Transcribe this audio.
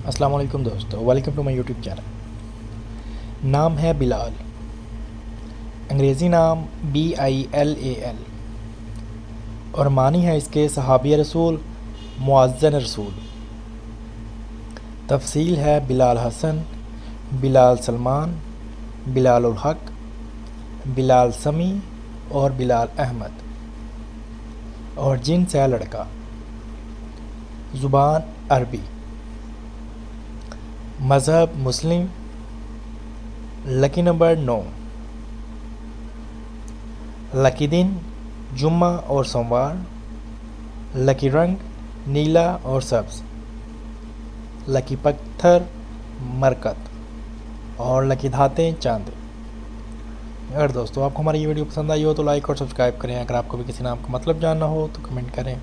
السلام علیکم دوستو، welcome to my YouTube channel. نام ہے بلال، انگریزی نام BILAL، اور معنی ہے اس کے صحابی رسول، معزن رسول۔ تفصیل ہے بلال حسن، بلال سلمان، بلال الحق، بلال سمیع اور بلال احمد۔ اور جنس ہے لڑکا، زبان عربی، مذہب مسلم، لکی نمبر 9، لکی دن جمعہ اور سوموار، لکی رنگ نیلا اور سبز، لکی پتھر مرکت، اور لکی دھاتیں چاندی۔ اگر دوستو آپ کو ہماری یہ ویڈیو پسند آئی ہو تو لائک اور سبسکرائب کریں۔ اگر آپ کو بھی کسی نام کا مطلب جاننا ہو تو کمنٹ کریں۔